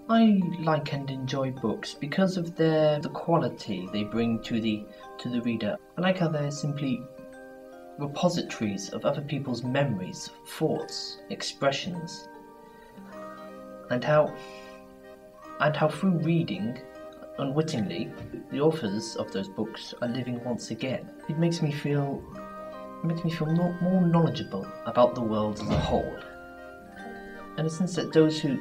I like and enjoy books because of the quality they bring to the reader. I like how they're simply repositories of other people's memories, thoughts, expressions, and how through reading, unwittingly, the authors of those books are living once again. It makes me feel more knowledgeable about the world as a whole, and a sense that those who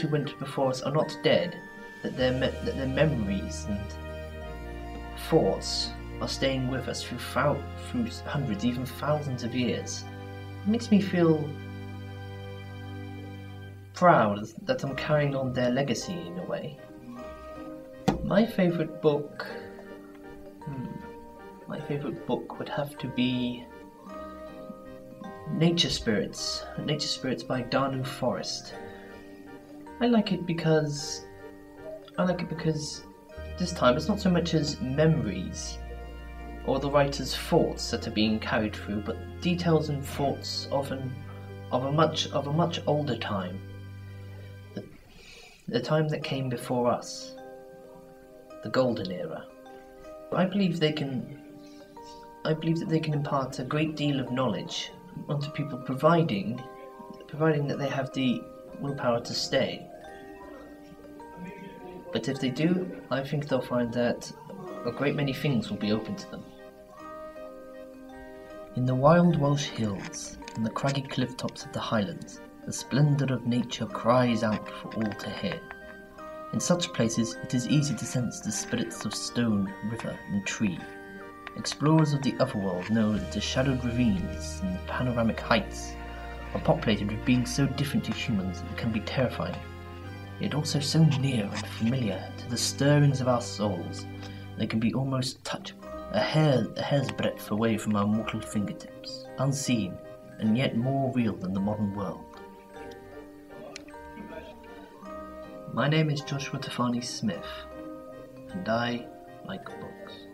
went before us are not dead, that their memories and thoughts are staying with us through hundreds, even thousands of years. It makes me feel proud that I'm carrying on their legacy in a way. My favourite book would have to be Nature Spirits by Darnum Forest. I like it because this time it's not so much as memories or the writer's thoughts that are being carried through, but details and thoughts of a much older time, the time that came before us, the golden era. I believe that they can impart a great deal of knowledge onto people, providing that they have the willpower to stay. But if they do, I think they'll find that a great many things will be open to them. In the wild Welsh hills and the craggy cliff tops of the Highlands, the splendour of nature cries out for all to hear. In such places it is easy to sense the spirits of stone, river and tree. Explorers of the otherworld know that the shadowed ravines and the panoramic heights are populated with beings so different to humans that it can be terrifying, yet also so near and familiar to the stirrings of our souls they can be almost touchable, a hair's breadth away from our mortal fingertips, unseen and yet more real than the modern world. My name is Joshua Tofani Smith, and I like books.